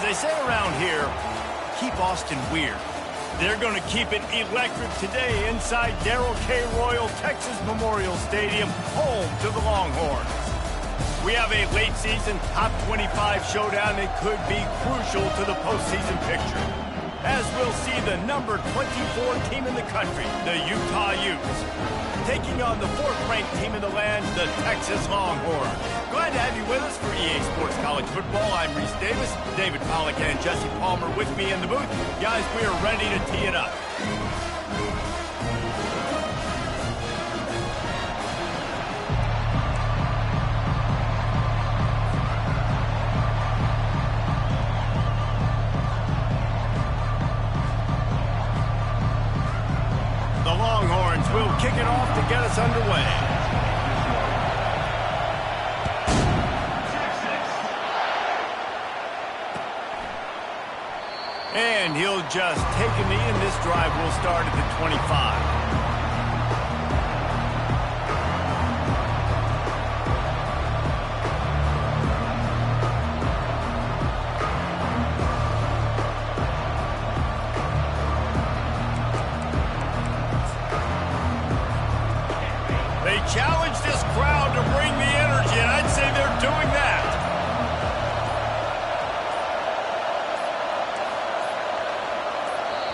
they say around here, keep Austin weird. They're going to keep it electric today inside Darrell K. Royal Texas Memorial Stadium, home to the Longhorns. We have a late season top 25 showdown that could be crucial to the postseason picture, as we'll see the number 24 team in the country, the Utah Utes, taking on the 4th-ranked team in the land, the Texas Longhorns. Glad to have you with us for EA Sports College Football. I'm Reese Davis, David Pollack and Jesse Palmer with me in the booth. Guys, we are ready to tee it up. The Longhorns will kick it off to get us underway. And he'll just take a knee, and this drive will start at the 25. They challenge this crowd to bring the energy, and I'd say they're doing that.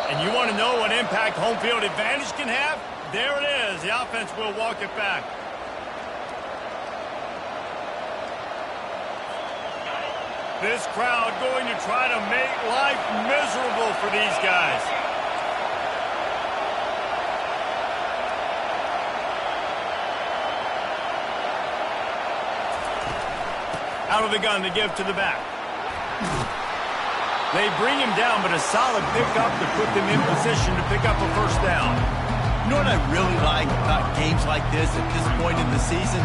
And you want to know what impact home field advantage can have? There it is. The offense will walk it back. This crowd going to try to make life miserable for these guys. Out of the gun to give to the back. They bring him down, but a solid pickup to put them in position to pick up a first down. You know what I really like about games like this at this point in the season?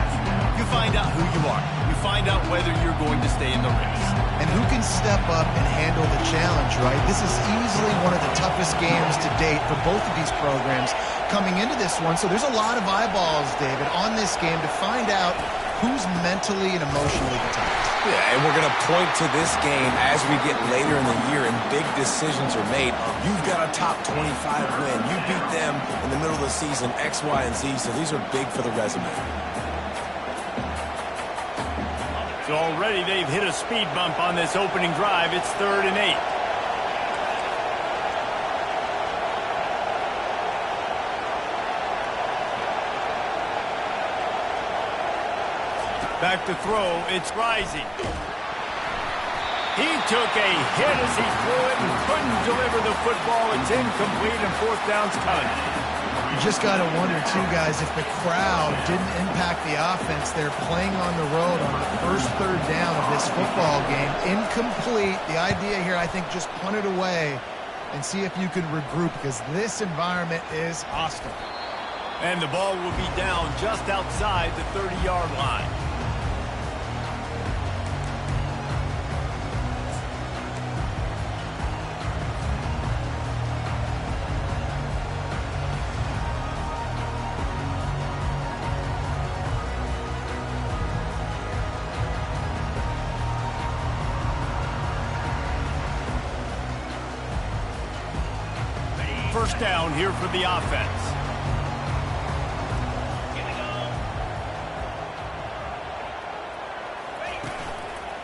You find out who you are. You find out whether you're going to stay in the race. And who can step up and handle the challenge, right? This is easily one of the toughest games to date for both of these programs coming into this one. So there's a lot of eyeballs, David, on this game to find out who's mentally and emotionally the toughest. Yeah, and we're going to point to this game as we get later in the year and big decisions are made. You've got a top 25 win. You beat them in the middle of the season, X, Y, and Z, so these are big for the resume. So already they've hit a speed bump on this opening drive. It's 3rd and 8. Back to throw, it's Rising. He took a hit as he threw it and couldn't deliver the football. It's incomplete and 4th down's coming. You just got to wonder, too, guys, if the crowd didn't impact the offense. They're playing on the road on the first 3rd down of this football game. Incomplete. The idea here, I think, just punt it away and see if you can regroup, because this environment is hostile. And the ball will be down just outside the 30-yard line. First down here for the offense.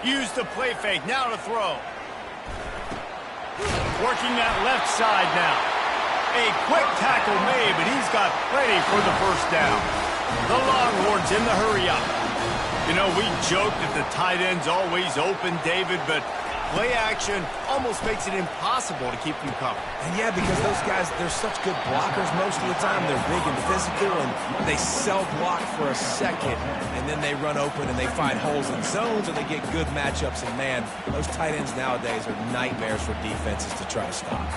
Use the play fake. Now to throw. Working that left side now. A quick tackle made, but he's got plenty for the first down. The Longhorns in the hurry up. You know, we joked that the tight end's always open, David, but play action almost makes it impossible to keep them covered. And yeah, because those guys, they're such good blockers most of the time. They're big and physical, and they self-block for a second, and then they run open and they find holes in zones, and they get good matchups. And man, those tight ends nowadays are nightmares for defenses to try to stop.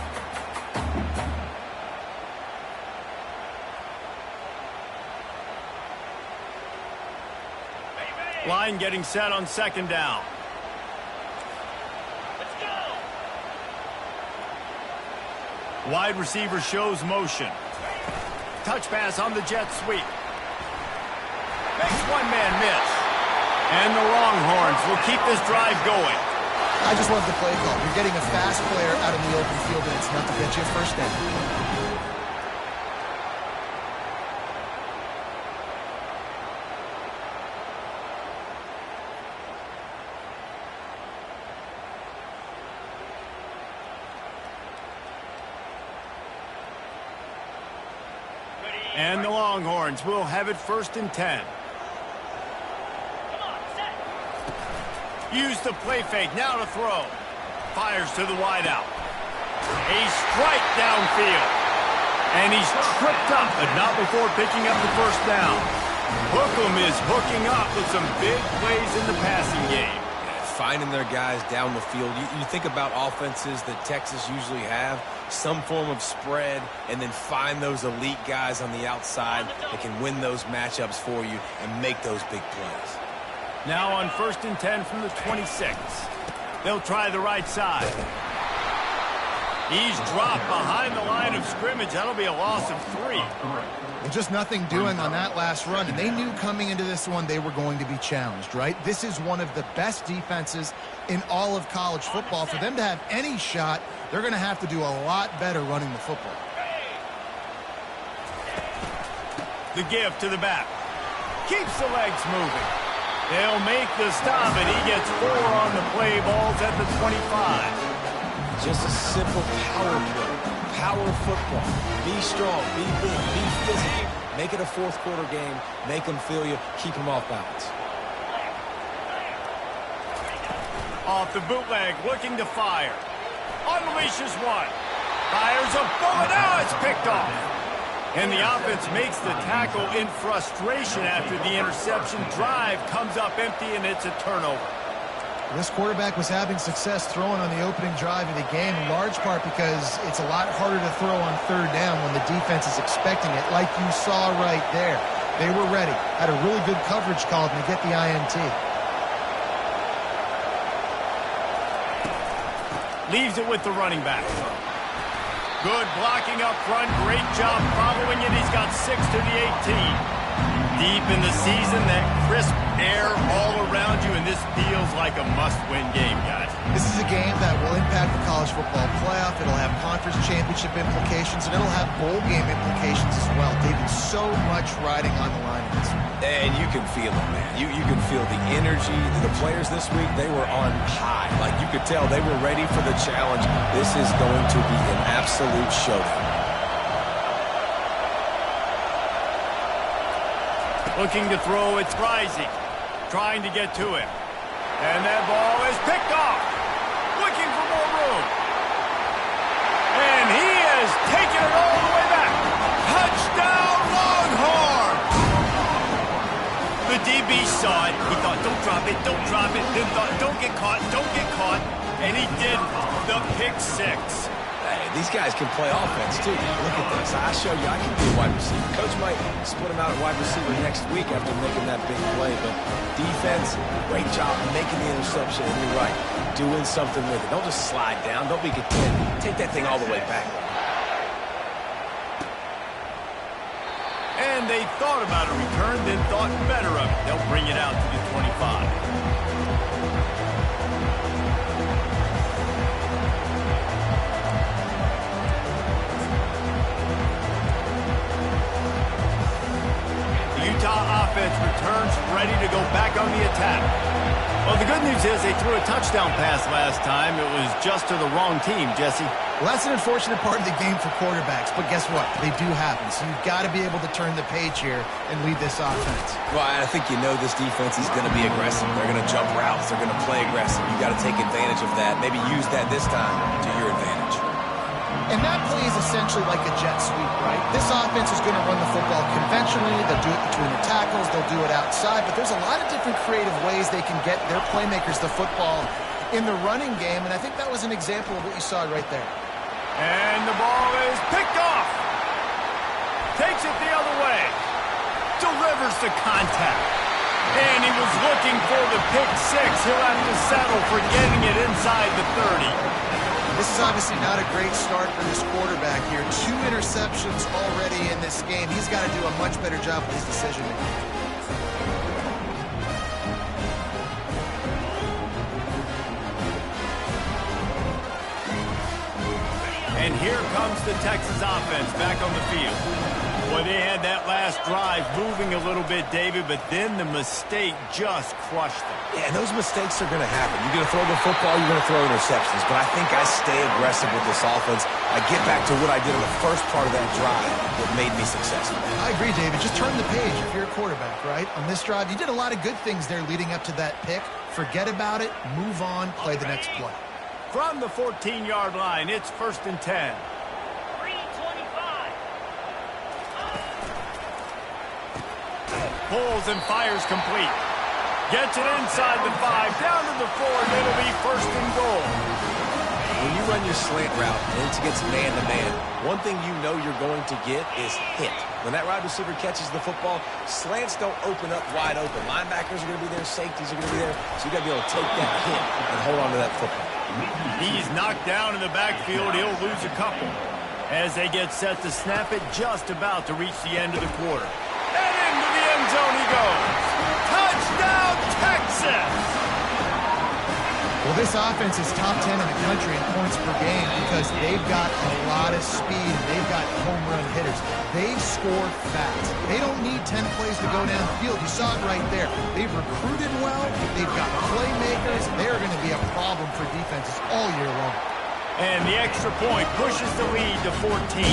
Line getting set on 2nd down. Wide receiver shows motion. Touch pass on the jet sweep. Makes one man miss. And the Longhorns will keep this drive going. I just love the play call. You're getting a fast player out in the open field, and it's enough to get you a first down. And the Longhorns will have it 1st and 10. Use the play fake, now to throw. Fires to the wideout. A strike downfield. And he's tripped up, but not before picking up the first down. Hookem is hooking up with some big plays in the passing game. Finding their guys down the field. You think about offenses that Texas usually have, some form of spread, and then find those elite guys on the outside that can win those matchups for you and make those big plays. Now on 1st and 10 from the 26. They'll try the right side. He's dropped behind the line of scrimmage. That'll be a loss of 3. Well, just nothing doing on that last run, and they knew coming into this one they were going to be challenged, right? This is one of the best defenses in all of college football. For them to have any shot, they're going to have to do a lot better running the football. The give to the back. Keeps the legs moving. They'll make the stop, and he gets 4 on the play. Balls at the 25. Just a simple power play. Power football. Be strong, be big, be physical. Make it a fourth-quarter game. Make them feel you. Keep them off balance. Off the bootleg, looking to fire. Unleashes one. Fires a bullet. Now it's picked off. And the offense makes the tackle in frustration after the interception. Drive comes up empty, and it's a turnover. This quarterback was having success throwing on the opening drive of the game, in large part because it's a lot harder to throw on 3rd down when the defense is expecting it, like you saw right there. They were ready, had a really good coverage called, and they get the INT. Leaves it with the running back. Good blocking up front. Great job following it. He's got 6 to the 18. Deep in the season, that crisp air all around you, and this feels like a must-win game, guys. This is a game that will impact the college football playoff. It'll have conference championship implications, and it'll have bowl game implications as well. David, so much riding on the line in this one. And you can feel it, man. You can feel the energy. The players this week, they were on high. Like, you could tell they were ready for the challenge. This is going to be an absolute showdown. Looking to throw, it's Rising. Trying to get to him. And that ball is picked off. Looking for more room. And he has taken it all the way back. Touchdown, Longhorns! The DB saw it. He thought, don't drop it, don't drop it. Then thought, don't get caught, don't get caught. And he did the pick 6. Hey, these guys can play offense, too. Look at this. I show you I can be a wide receiver. Coach might split him out at wide receiver next week after making that big play. But defense, great job making the interception. And you're right, doing something with it. Don't just slide down. Don't be content. Take that thing all the way back. And they thought about a return, then thought better of it. They'll bring it out to the 25. Utah offense returns ready to go back on the attack. Well, the good news is they threw a touchdown pass last time. It was just to the wrong team, Jesse. Well, that's an unfortunate part of the game for quarterbacks, but guess what? They do happen, so you've got to be able to turn the page here and lead this offense. Well, I think you know this defense is going to be aggressive. They're going to jump routes. They're going to play aggressive. You got to take advantage of that. Maybe use that this time to your advantage. And that play is essentially like a jet sweep, right? This offense is going to run the football conventionally. They'll do it between the tackles. They'll do it outside. But there's a lot of different creative ways they can get their playmakers the football in the running game. And I think that was an example of what you saw right there. And the ball is picked off. Takes it the other way. Delivers the contact. And he was looking for the pick 6. He'll have to settle for getting it inside the 30. This is obviously not a great start for this quarterback here. 2 interceptions already in this game. He's got to do a much better job with his decision-making. the Texas offense back on the field. Well, they had that last drive moving a little bit, David, but then the mistake just crushed them. Yeah, and those mistakes are going to happen. You're going to throw the football, you're going to throw interceptions. But I think I stay aggressive with this offense. I get back to what I did in the first part of that drive that made me successful. I agree, David. Just turn the page if you're a quarterback, right? On this drive, you did a lot of good things there leading up to that pick. Forget about it, move on, play the next play. From the 14-yard line, it's 1st and 10. Pulls and fires complete. Gets it inside the 5, down to the 4, and it'll be 1st and goal. When you run your slant route and it's against man-to-man, one thing you know you're going to get is hit. When that wide receiver catches the football, slants don't open up wide open. Linebackers are going to be there, safeties are going to be there, so you got to be able to take that hit and hold on to that football. He's knocked down in the backfield. He'll lose a couple. As they get set to snap it, just about to reach the end of the quarter. And into the end zone he goes. Touchdown, Texas! Well, this offense is top 10 in the country in points per game because they've got a lot of speed and they've got home run hitters. They score fast. They don't need 10 plays to go downfield. You saw it right there. They've recruited well. They've got playmakers. They're going to be a problem for defenses all year long. And the extra point pushes the lead to 14.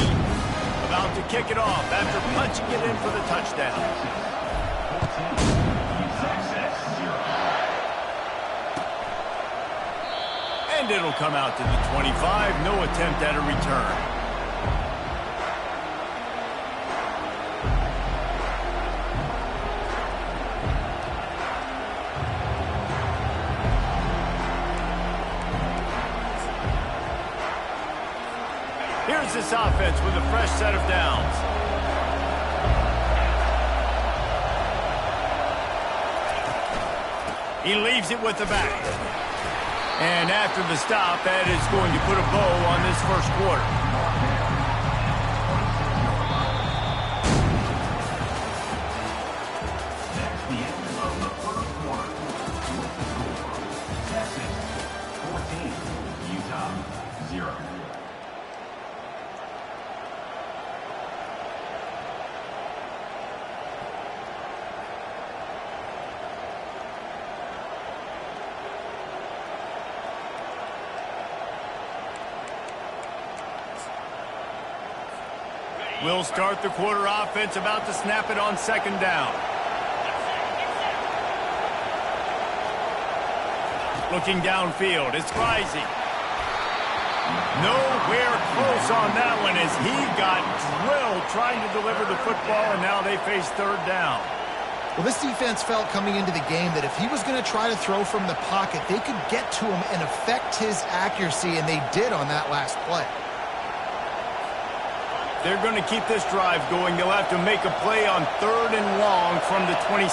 About to kick it off after punching it in for the touchdown. And it'll come out to the 25. No attempt at a return. Here's this offense with a fresh set of downs. He leaves it with the back. And after the stop, that is going to put a bow on this first quarter. That's the end of the first quarter. Texas 14, Utah 0. We'll start the quarter offense, about to snap it on 2nd down. Looking downfield, it's rising. Nowhere close on that one as he got drilled trying to deliver the football, and now they face 3rd down. Well, this defense felt coming into the game that if he was going to try to throw from the pocket, they could get to him and affect his accuracy, and they did on that last play. They're going to keep this drive going. They'll have to make a play on 3rd and long from the 26.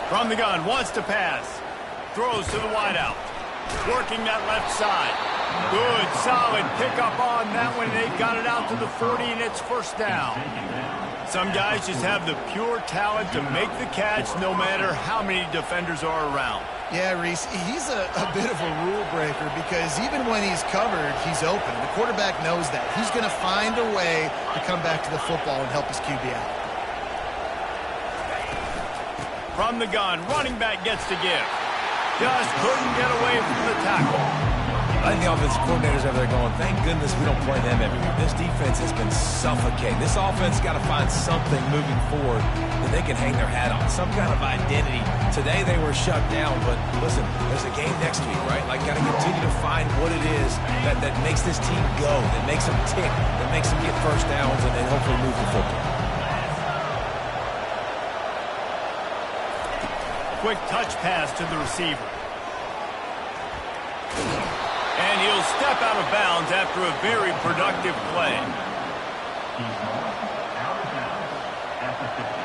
From the gun, wants to pass. Throws to the wideout. Working that left side. Good, solid pickup on that one. They've got it out to the 40, and it's 1st down. Some guys just have the pure talent to make the catch no matter how many defenders are around. Yeah, Reese, he's a bit of a rule breaker because even when he's covered, he's open. The quarterback knows that. He's going to find a way to come back to the football and help his QB out. From the gun, running back gets to give. Just couldn't get away from the tackle. I think the offensive coordinators over there going, thank goodness we don't play them every year. This defense has been suffocating. This offense got to find something moving forward that they can hang their hat on, some kind of identity. Today they were shut down, but listen, there's a game next week, right? Like, got to continue to find what it is that makes this team go, that makes them tick, that makes them get 1st downs, and hopefully move the football. Quick touch pass to the receiver. And he'll step out of bounds after a very productive play. He's out of bounds at the 50.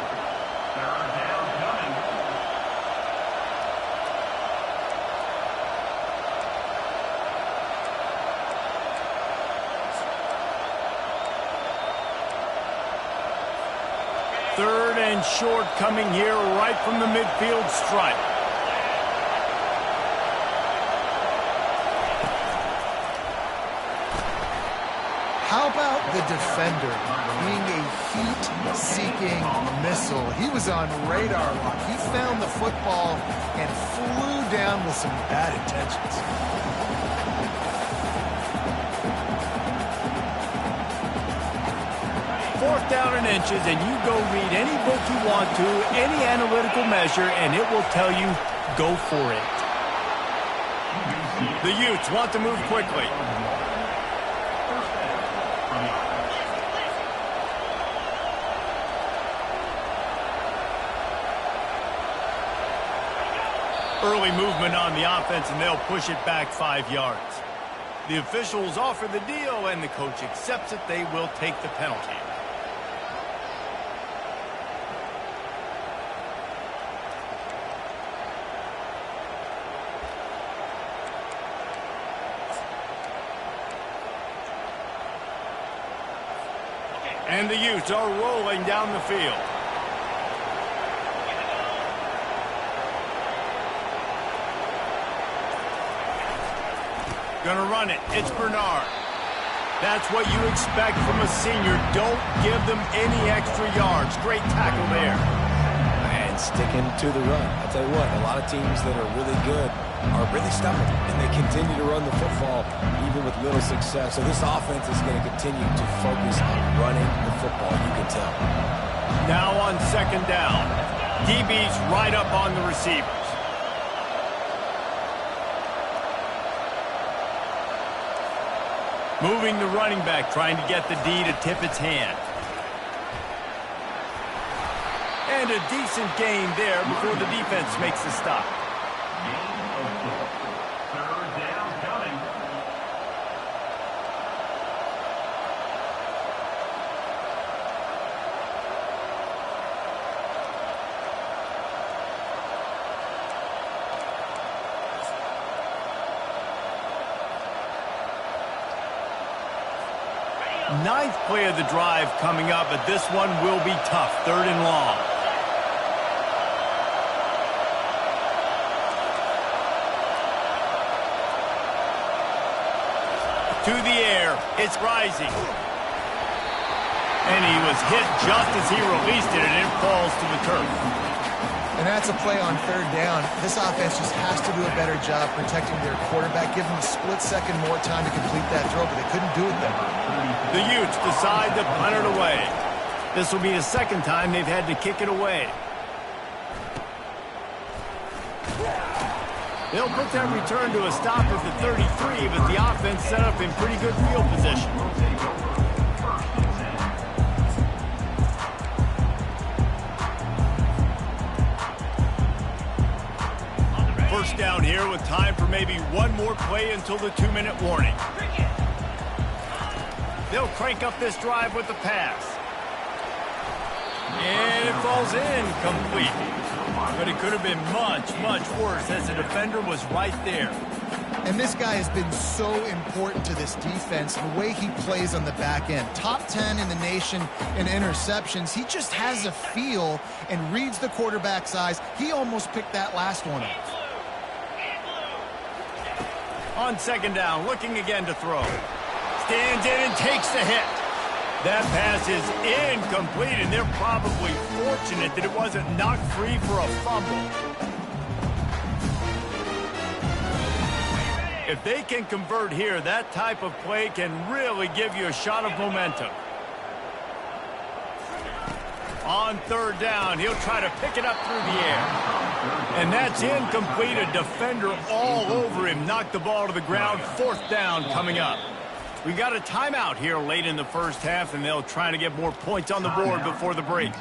3rd down coming. Third and short coming here right from the midfield stripe. How about the defender being a heat-seeking missile? He was on radar lock. He found the football and flew down with some bad intentions. Fourth down and inches, and you go read any book you want to, any analytical measure, and it will tell you, go for it. The Utes want to move quickly. Early movement on the offense, and they'll push it back 5 yards. The officials offer the deal, and the coach accepts it. They will take the penalty. And the Utes are rolling down the field. Gonna run it. It's Bernard. That's what you expect from a senior. Don't give them any extra yards. Great tackle there. And sticking to the run. I'll tell you what, a lot of teams that are really good are really stubborn, and they continue to run the football even with little success. So this offense is going to continue to focus on running the football, you can tell. Now on second down. DB's right up on the receivers. Moving the running back, trying to get the D to tip its hand. And a decent gain there before the defense makes the stop. Third down coming. Ninth play of the drive coming up, but this one will be tough. Third and long. To the air, it's rising. And he was hit just as he released it, and it falls to the turf. And that's a play on third down. This offense just has to do a better job protecting their quarterback, give them a split second more time to complete that throw, but they couldn't do it there. The Utes decide to punt it away. This will be the second time they've had to kick it away. They'll put that return to a stop at the 33, but the offense set up in pretty good field position. First down here with time for maybe one more play until the 2-minute warning. They'll crank up this drive with the pass. And it falls incomplete. But it could have been much, much worse as the defender was right there. And this guy has been so important to this defense, the way he plays on the back end. Top 10 in the nation in interceptions. He just has a feel and reads the quarterback's eyes. He almost picked that last one up. On second down, looking again to throw. Stands in and takes the hit. That pass is incomplete, and they're probably fortunate that it wasn't knocked free for a fumble. If they can convert here, that type of play can really give you a shot of momentum. On third down, he'll try to pick it up through the air. And that's incomplete. A defender all over him. Knocked the ball to the ground. Fourth down coming up. We got a timeout here late in the first half, and they'll try to get more points on the board before the break.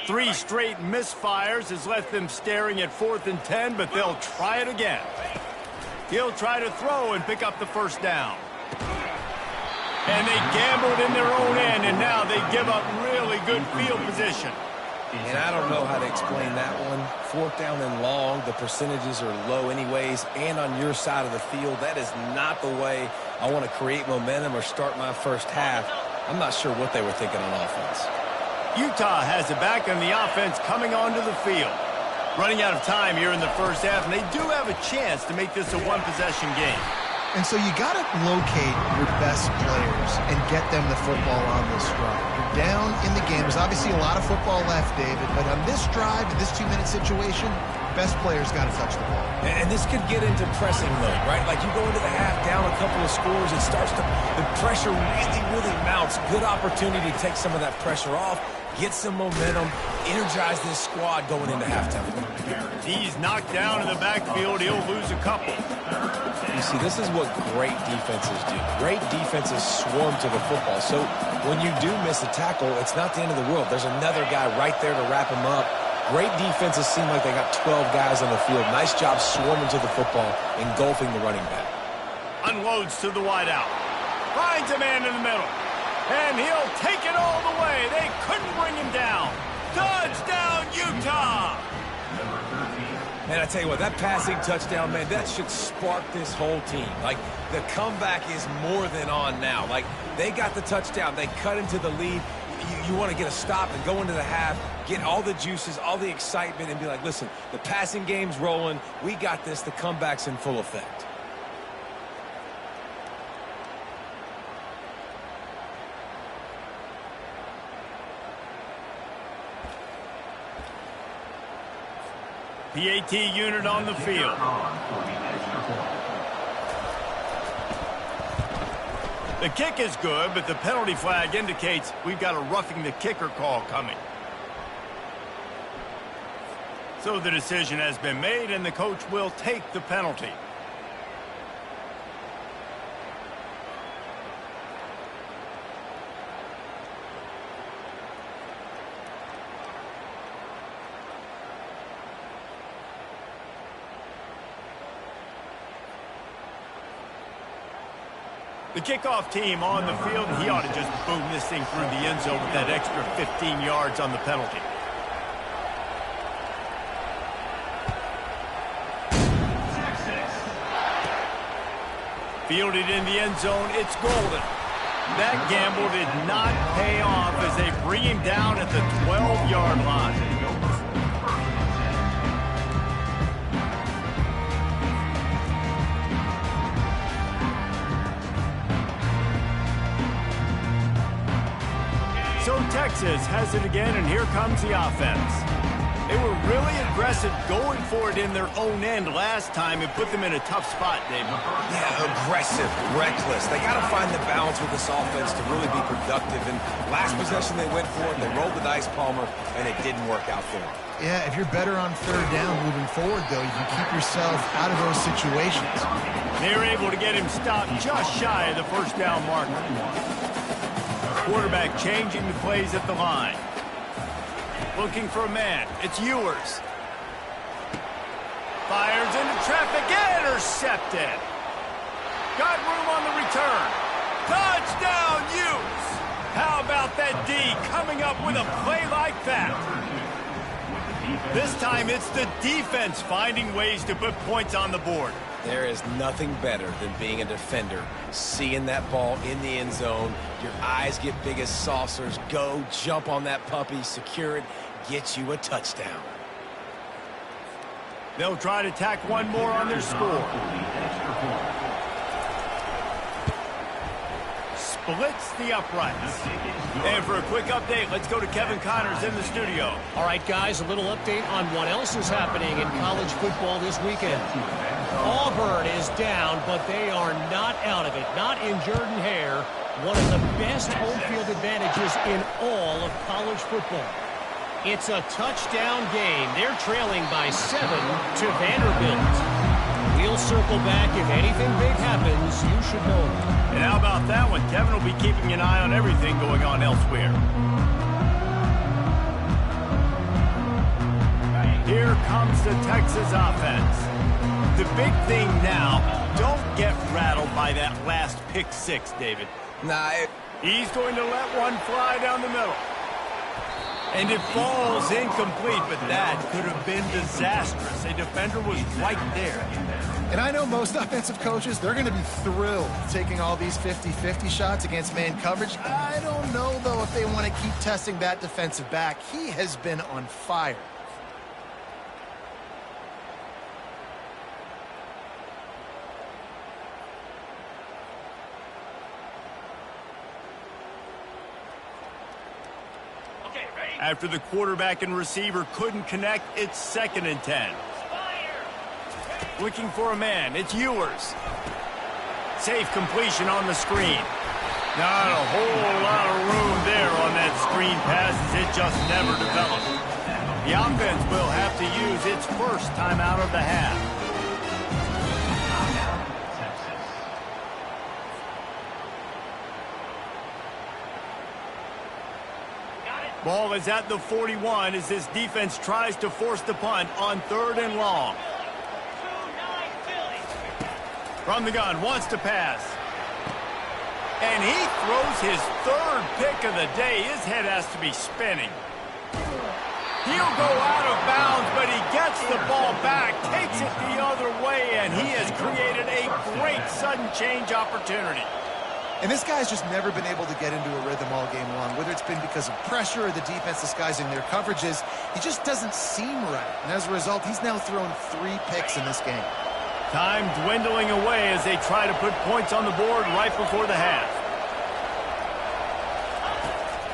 Three straight misfires has left them staring at 4th and 10, but they'll try it again. He'll try to throw and pick up the first down. And they gambled in their own end, and now they give up really good field position. And I don't know how to explain that one. 4th down and long, the percentages are low anyways, and on your side of the field, that is not the way I want to create momentum or start my first half. I'm not sure what they were thinking on offense. Utah has it back on the offense coming onto the field. Running out of time here in the first half, and they do have a chance to make this a one-possession game. And so you got to locate your best players and get them the football on this drive. You're down in the game. There's obviously a lot of football left, David, but on this drive, in this 2-minute situation, best players got to touch the ball. And this could get into pressing mode, right? Like you go into the half down a couple of scores, it starts to, the pressure really mounts. Good opportunity to take some of that pressure off, get some momentum, energize this squad going into halftime. He's knocked down in the backfield. He'll lose a couple. You see, this is what great defenses do. Great defenses swarm to the football. So when you do miss a tackle, it's not the end of the world. There's another guy right there to wrap him up. Great defenses seem like they got 12 guys on the field. Nice job swarming to the football, engulfing the running back. Unloads to the wideout. Finds a man in the middle. And he'll take it all the way. They couldn't bring him down. Touchdown, Utah! Man, I tell you what, that passing touchdown, man, that should spark this whole team. Like, the comeback is more than on now. Like, they got the touchdown. They cut into the lead. You want to get a stop and go into the half, get all the juices, all the excitement, and be like, listen, the passing game's rolling. We got this. The comeback's in full effect. PAT unit on the field. The kick is good, but the penalty flag indicates we've got a roughing the kicker call coming. So the decision has been made, and the coach will take the penalty. The kickoff team on the field, he ought to just boom this thing through the end zone with that extra 15 yards on the penalty. Fielded in the end zone, it's golden. That gamble did not pay off as they bring him down at the 12-yard line. So Texas has it again, and here comes the offense. They were really aggressive going for it in their own end last time and put them in a tough spot, David. Yeah, aggressive, reckless. They got to find the balance with this offense to really be productive. And last possession they went for it, they rolled the dice, Palmer, and it didn't work out for them. Yeah, if you're better on 3rd down moving forward, though, you can keep yourself out of those situations. They were able to get him stopped just shy of the 1st down marker. Quarterback changing the plays at the line. Looking for a man. It's Ewers. Fires into traffic. Intercepted. Got room on the return. Touchdown, Ewers. How about that D coming up with a play like that? This time it's the defense finding ways to put points on the board. There is nothing better than being a defender, seeing that ball in the end zone, your eyes get big as saucers, go, jump on that puppy, secure it, get you a touchdown. They'll try to tack one more on their score. Splits the uprights. And for a quick update, let's go to Kevin Connors in the studio. All right, guys, a little update on what else is happening in college football this weekend. Auburn is down, but they are not out of it. Not in Jordan-Hare, one of the best home field advantages in all of college football. It's a touchdown game. They're trailing by 7 to Vanderbilt. We'll circle back. If anything big happens, you should know. And how about that one? Kevin will be keeping an eye on everything going on elsewhere. Here comes the Texas offense. The big thing now, don't get rattled by that last pick 6, David. Nah, He's going to let one fly down the middle. And it falls incomplete, but that could have been disastrous. A defender was right there. And I know most offensive coaches, they're going to be thrilled taking all these 50-50 shots against man coverage. I don't know, though, if they want to keep testing that defensive back. He has been on fire. After the quarterback and receiver couldn't connect, it's 2nd and 10. Looking for a man, it's Ewers. Safe completion on the screen. Not a whole lot of room there on that screen pass as it just never developed. The offense will have to use its first timeout of the half. Ball is at the 41 as this defense tries to force the punt on 3rd and long. From the gun, wants to pass. And he throws his 3rd pick of the day. His head has to be spinning. He'll go out of bounds, but he gets the ball back, takes it the other way, and he has created a great sudden change opportunity. And this guy's just never been able to get into a rhythm all game long, whether it's been because of pressure or the defense disguising their coverages. He just doesn't seem right. And as a result, he's now thrown 3 picks in this game. Time dwindling away as they try to put points on the board right before the half.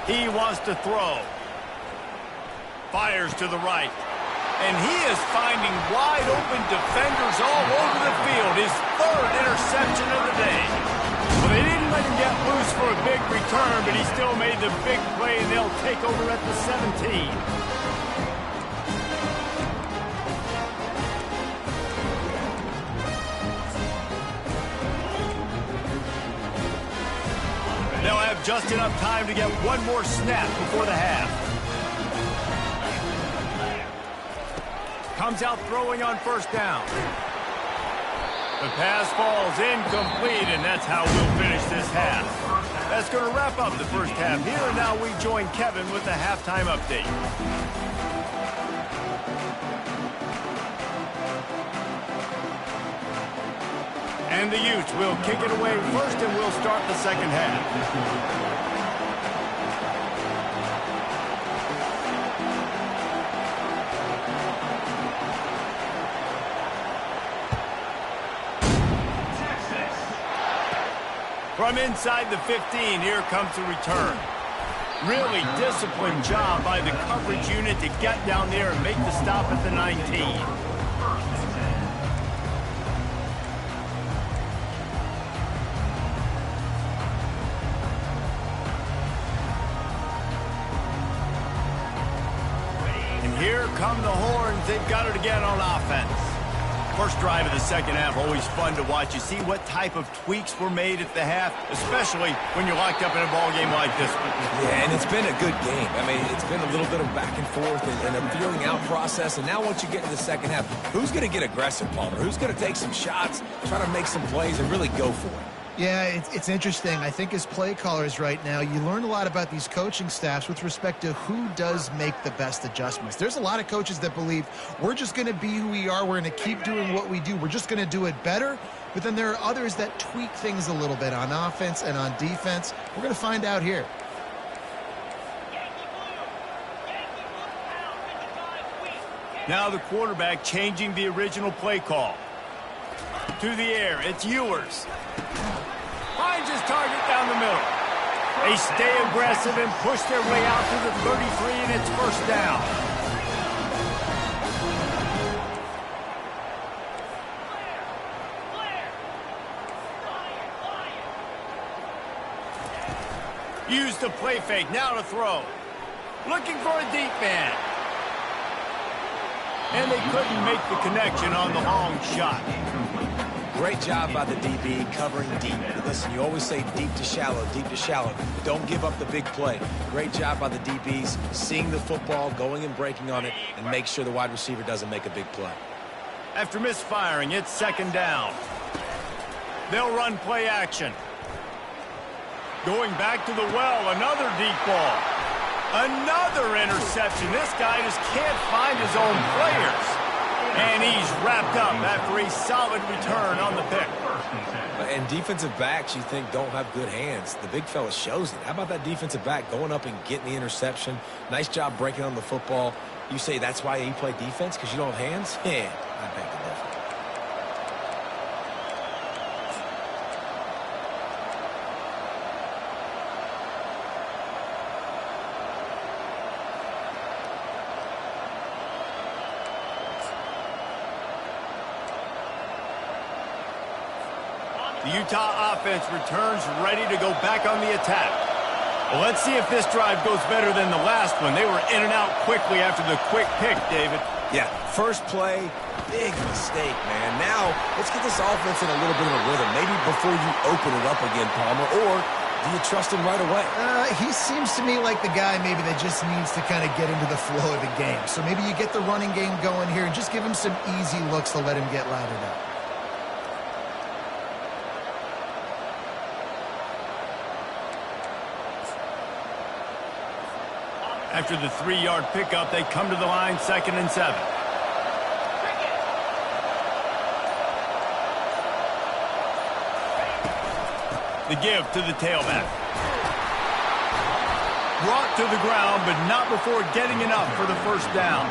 He wants to throw. Fires to the right. And he is finding wide open defenders all over the field. His 3rd interception of the day. Well, they didn't let him get loose for a big return, but he still made the big play, and they'll take over at the 17. They'll have just enough time to get one more snap before the half. Comes out throwing on 1st down. The pass falls incomplete, and that's how we'll finish this half. That's going to wrap up the first half here, and now we join Kevin with the halftime update. And the Utes will kick it away first, and we'll start the second half. From inside the 15, here comes the return. Really disciplined job by the coverage unit to get down there and make the stop at the 19. And here come the horns. They've got it again on offense. First drive of the second half, always fun to watch. You see what type of tweaks were made at the half, especially when you're locked up in a ball game like this one. Yeah, and it's been a good game. I mean, it's been a little bit of back and forth and a feeling out process. And now once you get to the second half, who's going to get aggressive, Palmer? Who's going to take some shots, try to make some plays, and really go for it? Yeah, it's interesting. I think as play callers right now, you learn a lot about these coaching staffs with respect to who does make the best adjustments. There's a lot of coaches that believe we're just going to be who we are. We're going to keep doing what we do. We're just going to do it better. But then there are others that tweak things a little bit on offense and on defense. We're going to find out here. Now the quarterback changing the original play call. To the air, it's Ewers. Finds his target down the middle. They stay aggressive and push their way out to the 33, and it's 1st down. Use the play fake, now to throw. Looking for a deep man. And they couldn't make the connection on the long shot. Great job by the DB covering deep. Listen, you always say deep to shallow, deep to shallow. Don't give up the big play. Great job by the DBs, seeing the football, going and breaking on it, and make sure the wide receiver doesn't make a big play. After misfiring, it's 2nd down. They'll run play action. Going back to the well, another deep ball. Another interception. This guy just can't find his own players. And he's wrapped up after a solid return on the pick. And defensive backs you think don't have good hands. The big fella shows it. How about that defensive back going up and getting the interception? Nice job breaking on the football. You say that's why you play defense, because you don't have hands? Yeah, I beg to differ. The Utah offense returns ready to go back on the attack. Well, let's see if this drive goes better than the last one. They were in and out quickly after the quick pick, David. Yeah, first play, big mistake, man. Now, let's get this offense in a little bit of a rhythm. Maybe before you open it up again, Palmer, or do you trust him right away? He seems to me like the guy maybe that just needs to kind of get into the flow of the game. So maybe you get the running game going here and just give him some easy looks to let him get lathered up. After the 3-yard pickup, they come to the line, 2nd and 7. The give to the tailback. Brought to the ground, but not before getting enough for the first down.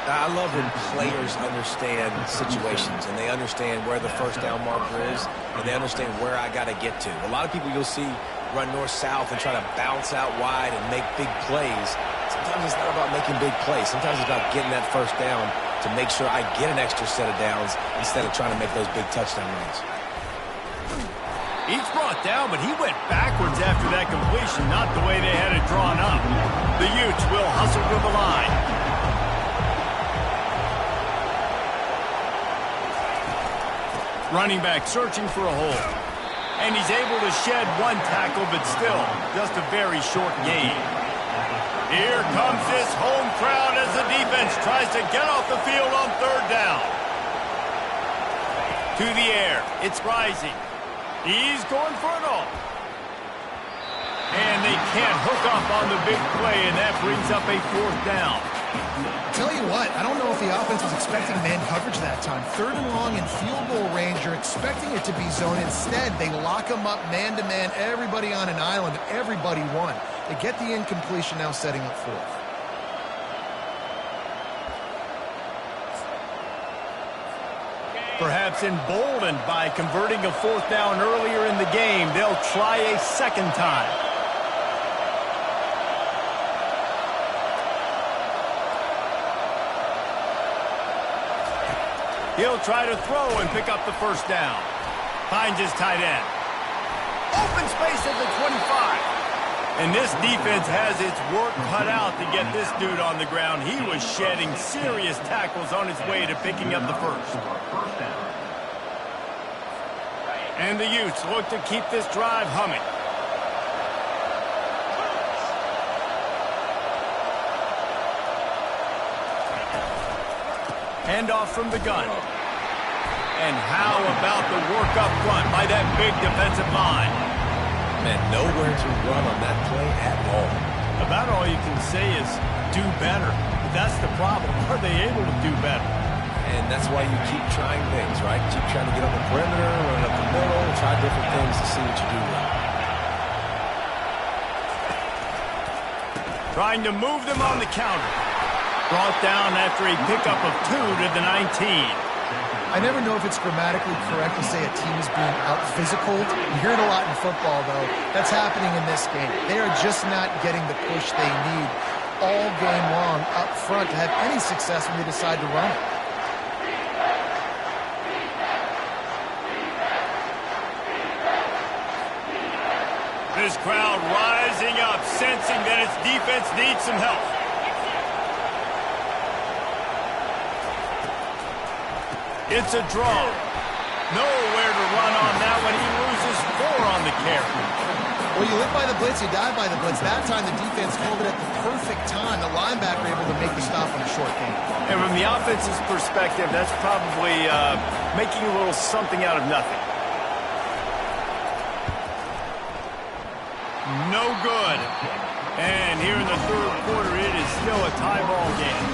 I love when players understand situations, and they understand where the first down marker is, and they understand where I got to get to. A lot of people you'll see run north-south and try to bounce out wide and make big plays. Sometimes it's not about making big plays. Sometimes it's about getting that first down to make sure I get an extra set of downs instead of trying to make those big touchdown runs. He's brought down, but he went backwards after that completion, not the way they had it drawn up. The Utes will hustle to the line. Running back searching for a hole. And he's able to shed one tackle, but still just a very short gain. Here comes this home crowd as the defense tries to get off the field on 3rd down. To the air. It's rising. He's going for it all. And they can't hook up on the big play, and that brings up a 4th down. Tell you what, I don't know if the offense was expecting man coverage that time. 3rd and long in field goal range, you're expecting it to be zone. Instead, they lock them up man-to-man, everybody on an island, and everybody won. They get the incompletion, now setting up 4th. Perhaps emboldened by converting a 4th down earlier in the game, they'll try a 2nd time. He'll try to throw and pick up the first down. Finds his tight end. Open space at the 25. And this defense has its work cut out to get this dude on the ground. He was shedding serious tackles on his way to picking up the first. And the Utes look to keep this drive humming. Handoff from the gun. And how about the work up front by that big defensive line? Man, nowhere to run on that play at all. About all you can say is do better. But that's the problem. Are they able to do better? And that's why you keep trying things, right? Keep trying to get on the perimeter, run up the middle, try different things to see what you do well. Trying to move them on the counter. Brought down after a pickup of 2 to the 19. I never know if it's grammatically correct to say a team is being out-physicaled. You hear it a lot in football, though. That's happening in this game. They are just not getting the push they need all game long up front to have any success when they decide to run it. This crowd rising up, sensing that its defense needs some help. It's a draw. Nowhere to run on that one. He loses 4 on the carry. Well, you live by the blitz, you die by the blitz. That time the defense called it at the perfect time. The linebacker able to make the stop on a short game. And from the offense's perspective, that's probably making a little something out of nothing. No good. And here in the third quarter, it is still a tie ball game.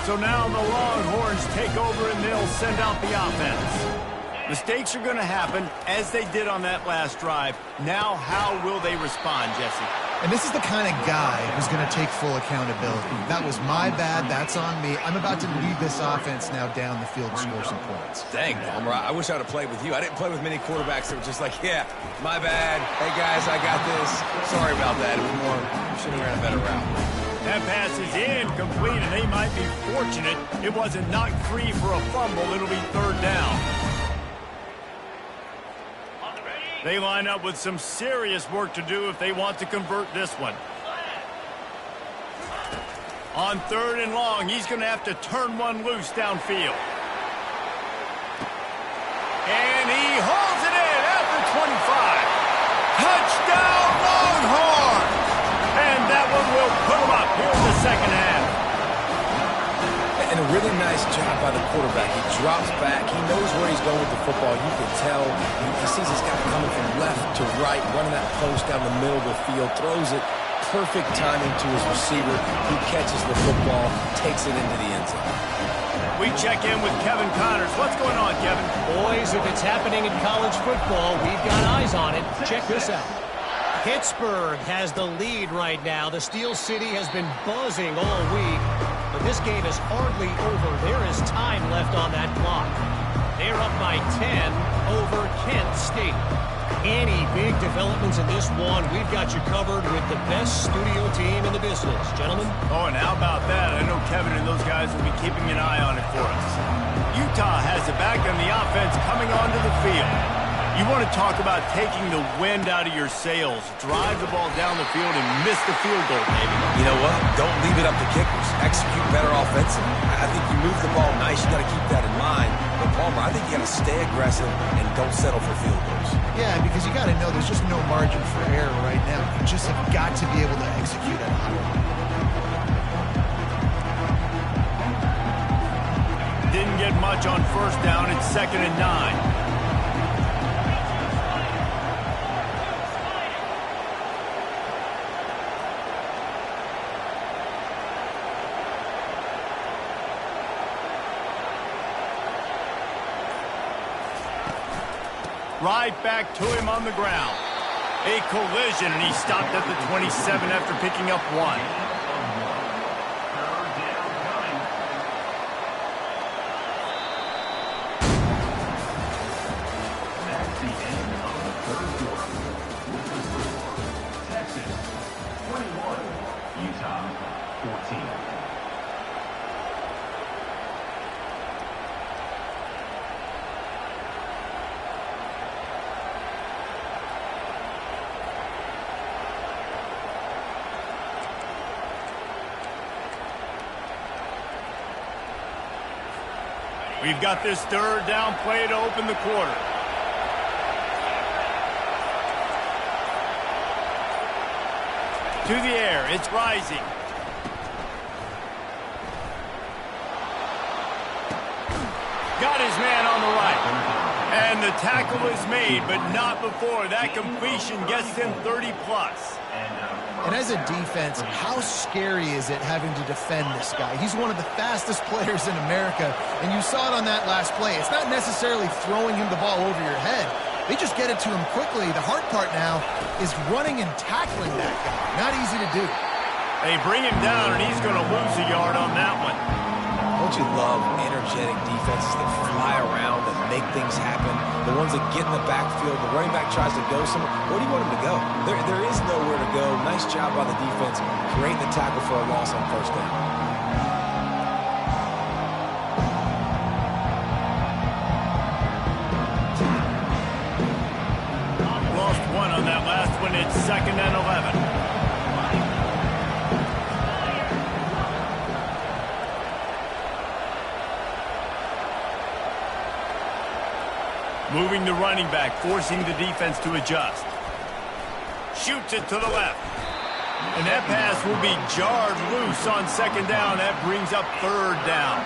So now the Longhorns take over and they'll send out the offense. Mistakes are going to happen, as they did on that last drive. Now, how will they respond, Jesse? And this is the kind of guy who's going to take full accountability. That was my bad. That's on me. I'm about to lead this offense now down the field and score some points. Dang, Palmer, I wish I'd have played with you. I didn't play with many quarterbacks that were just like, yeah, my bad. Hey, guys, I got this. Sorry about that. It was more, should have ran a better route. That pass is incomplete, and they might be fortunate it wasn't knocked free for a fumble. It'll be third down. They line up with some serious work to do if they want to convert this one. On third and long, he's going to have to turn one loose downfield. And he holds it in at the 25. Touchdown, Longhorns! And that one will put them up here in the second half. And a really nice job by the quarterback. He drops back. He knows where he's going with the football. You can tell. He sees this guy coming from left to right, running that post down the middle of the field, throws it. Perfect timing to his receiver, who catches the football, takes it into the end zone. We check in with Kevin Connors. What's going on, Kevin? Boys, if it's happening in college football, we've got eyes on it. Check this out. Pittsburgh has the lead right now. The Steel City has been buzzing all week, but this game is hardly over. There is time left on that clock. They're up by 10 over Kent State. Any big developments in this one, we've got you covered with the best studio team in the business. Gentlemen? Oh, and how about that? I know Kevin and those guys will be keeping an eye on it for us. Utah has it back on the offense coming onto the field. You want to talk about taking the wind out of your sails. Drive the ball down the field and miss the field goal, baby. You know what? Don't leave it up to kickers. Execute better offensively. I think you move the ball nice. You got to keep that in mind. But Palmer, I think you got to stay aggressive and don't settle for field goals. Yeah, because you got to know there's just no margin for error right now. You just have got to be able to execute at a high level. Didn't get much on first down. It's 2nd and 9. Right back to him on the ground. A collision, and he stopped at the 27 after picking up one. That's the end of the third quarter. With the score, Texas 21, Utah 14. We've got this third down play to open the quarter. To the air, it's rising. Got his man on the right. And the tackle is made, but not before that completion gets them 30+. And as a defense, how scary is it having to defend this guy? He's one of the fastest players in America, and you saw it on that last play. It's not necessarily throwing him the ball over your head. They just get it to him quickly. The hard part now is running and tackling that guy. Not easy to do. They bring him down, and he's going to lose a yard on that one. Don't you love energetic defenses that fly around, that make things happen? The ones that get in the backfield, the running back tries to go somewhere. Where do you want him to go? There is nowhere to go. Nice job by the defense, creating the tackle for a loss on first down. Lost one on that last one. It's 2nd and 11. Moving the running back, forcing the defense to adjust. Shoots it to the left. And that pass will be jarred loose on second down. That brings up third down.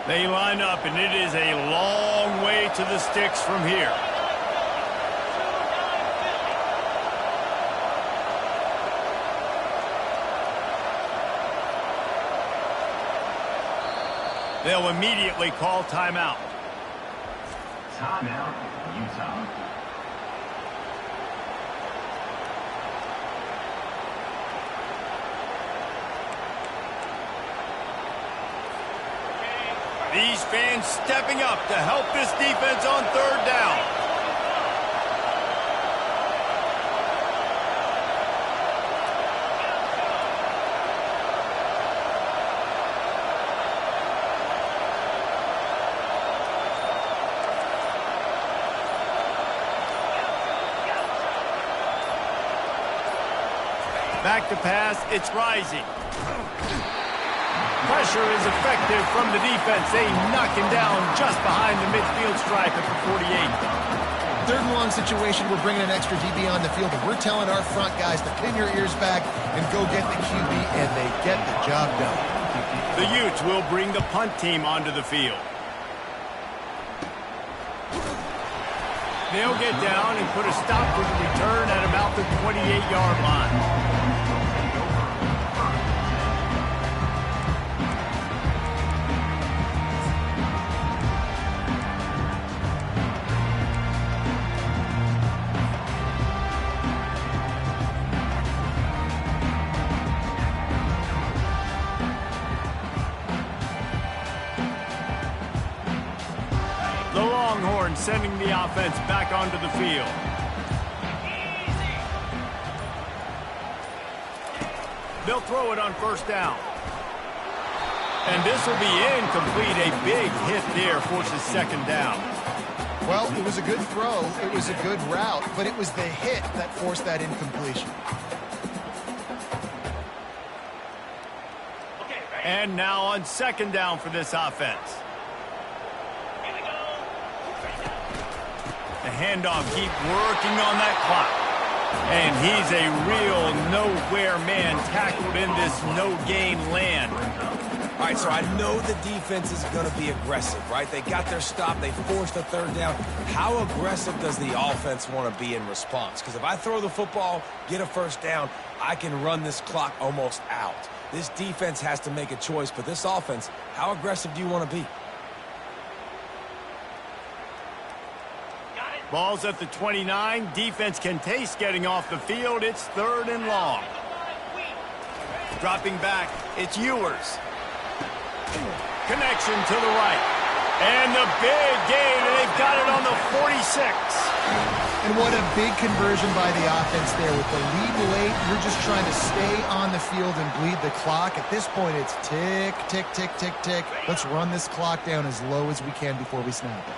They line up, and it is a long way to the sticks from here. They'll immediately call timeout. Timeout, Utah. These fans stepping up to help this defense on third down. Back to pass, it's rising. Pressure is effective from the defense. They knock him down just behind the midfield stripe at the 48. Third and long situation, we're bringing an extra DB on the field, and we're telling our front guys to pin your ears back and go get the QB, and they get the job done. The Utes will bring the punt team onto the field. They'll get down and put a stop to the return at about the 28-yard line. Sending the offense back onto the field. They'll throw it on first down. And this will be incomplete. A big hit there forces second down. Well, it was a good throw. It was a good route, but it was the hit that forced that incompletion. And now on second down for this offense. The handoff, keep working on that clock. And he's a real nowhere man tackled in this no-gain land. All right, so I know the defense is going to be aggressive, right? They got their stop. They forced the third down. How aggressive does the offense want to be in response? Because if I throw the football, get a first down, I can run this clock almost out. This defense has to make a choice, but this offense, how aggressive do you want to be? Ball's at the 29. Defense can taste getting off the field. It's third and long. Dropping back, it's Ewers. Connection to the right. And the big gain, and they've got it on the 46. And what a big conversion by the offense there. With the lead late, you're just trying to stay on the field and bleed the clock. At this point, it's tick, tick, tick, tick, tick. Let's run this clock down as low as we can before we snap it.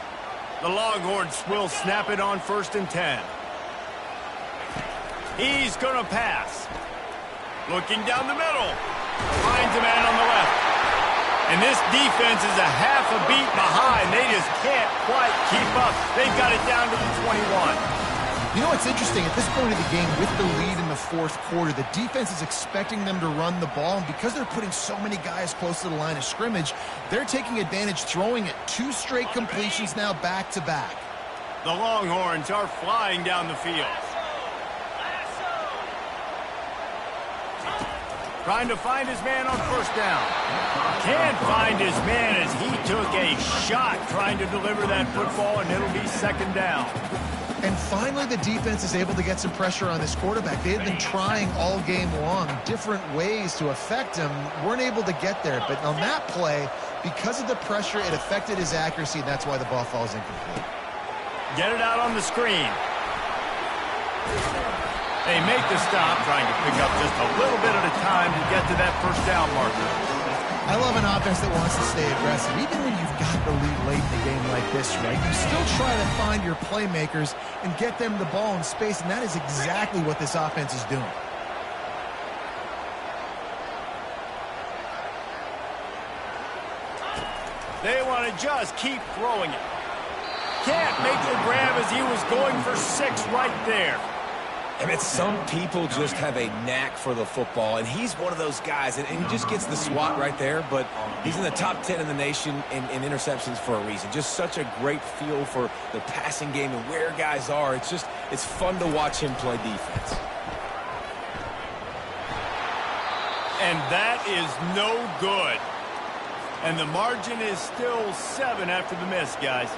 The Longhorns will snap it on 1st and 10. He's going to pass. Looking down the middle. Finds a man on the left. And this defense is a half a beat behind. They just can't quite keep up. They've got it down to the 21. You know what's interesting? At this point of the game, with the lead in the fourth quarter, the defense is expecting them to run the ball, and because they're putting so many guys close to the line of scrimmage, they're taking advantage, throwing it 2 straight completions now back-to-back. The Longhorns are flying down the field. Trying to find his man on first down. Can't find his man as he took a shot trying to deliver that football, and it'll be second down. And finally, the defense is able to get some pressure on this quarterback. They had been trying all game long different ways to affect him. Weren't able to get there. But on that play, because of the pressure, it affected his accuracy, and that's why the ball falls incomplete. Get it out on the screen. They make the stop, trying to pick up just a little bit at a time to get to that first down marker. I love an offense that wants to stay aggressive. Even when you've got the lead late in the game like this, right, you still try to find your playmakers and get them the ball in space, and that is exactly what this offense is doing. They want to just keep throwing it. Can't make the grab as he was going for 6 right there. I mean, some people just have a knack for the football, and he's one of those guys, and he just gets the swat right there, but he's in the top 10 in the nation in interceptions for a reason. Just such a great feel for the passing game and where guys are. It's fun to watch him play defense. And that is no good. And the margin is still 7 after the miss, guys.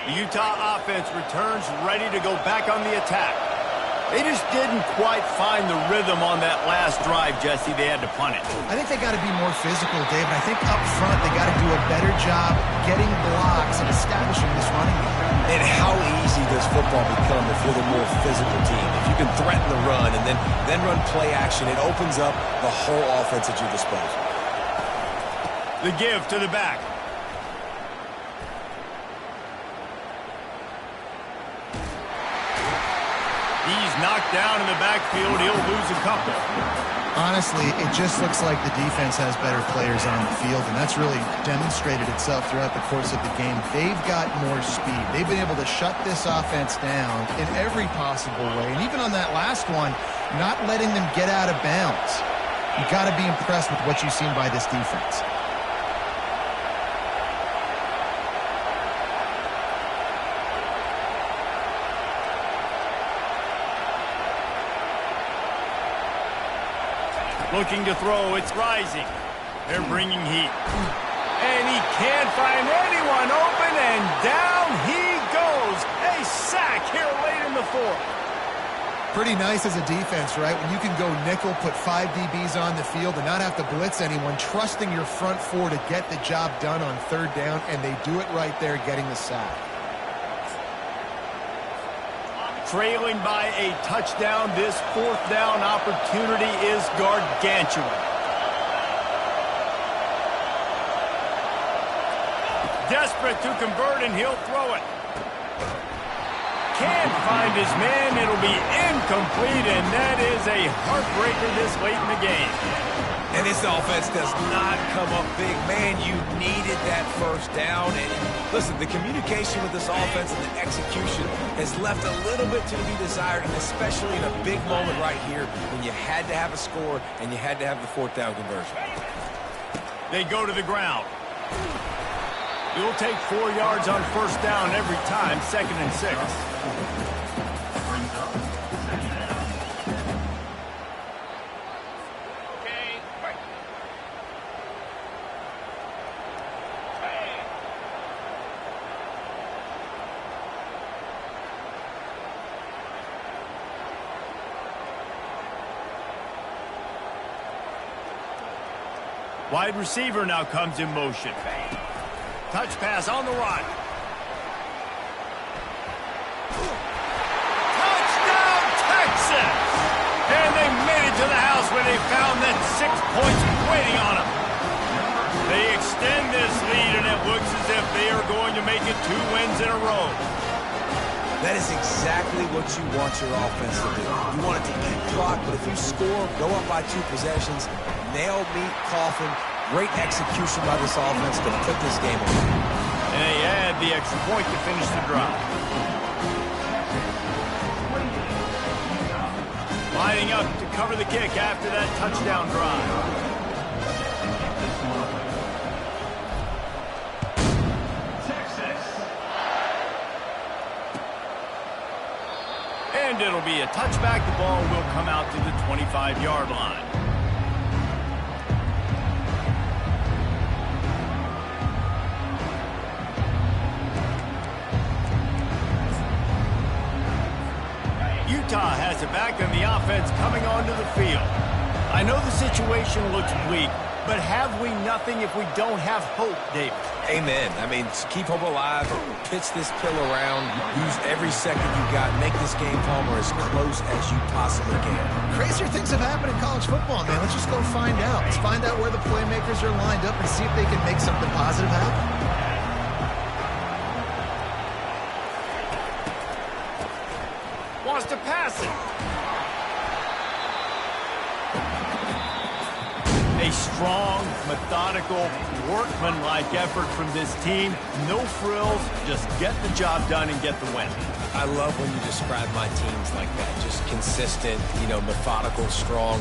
The Utah offense returns ready to go back on the attack. They just didn't quite find the rhythm on that last drive, Jesse. They had to punt it. I think they got to be more physical, David. I think up front they got to do a better job getting blocks and establishing this running game. And how easy does football become if you're the more physical team? If you can threaten the run and then run play action, it opens up the whole offense at your disposal. The give to the back. He's knocked down in the backfield. He'll lose a couple. Honestly, it just looks like the defense has better players on the field, and that's really demonstrated itself throughout the course of the game. They've got more speed. They've been able to shut this offense down in every possible way, and even on that last one, not letting them get out of bounds. You've got to be impressed with what you've seen by this defense. Looking to throw, it's rising. They're bringing heat. And he can't find anyone open, and down he goes. A sack here late in the 4th. Pretty nice as a defense, right? When you can go nickel, put 5 DBs on the field and not have to blitz anyone, trusting your front 4 to get the job done on 3rd down, and they do it right there, getting the sack. Trailing by a touchdown, this 4th down opportunity is gargantuan. Desperate to convert, and he'll throw it. Can't find his man. It'll be incomplete, and that is a heartbreaker this late in the game. And this offense does not come up big. Man, you needed that 1st down. And listen, the communication with this offense and the execution has left a little bit to be desired, and especially in a big moment right here when you had to have a score and you had to have the 4th down conversion. They go to the ground. You'll take 4 yards on 1st down every time, 2nd and 6. Wide receiver now comes in motion. Touch pass on the run. Touchdown, Texas! And they made it to the house where they found that 6 points waiting on them. They extend this lead, and it looks as if they are going to make it 2 wins in a row. That is exactly what you want your offense to do. You want it to eat clock, but if you score, go up by 2 possessions, nail, meet, coffin, great execution by this offense to put this game away. And they add the extra point to finish the drive. Lining up to cover the kick after that touchdown drive. And it'll be a touchback. The ball will come out to the 25-yard line. Utah has it back, and the offense coming onto the field. I know the situation looks bleak, but have we nothing if we don't have hope, David? Amen. I mean, keep hope alive, pitch this pill around, use every second you got, make this game, Palmer, as close as you possibly can. Crazier things have happened in college football, man. Let's just go find out. Let's find out where the playmakers are lined up and see if they can make something positive happen. Wants to pass it. A strong, methodical, workman-like effort from this team. No frills, just get the job done and get the win. I love when you describe my teams like that. Just consistent, methodical, strong,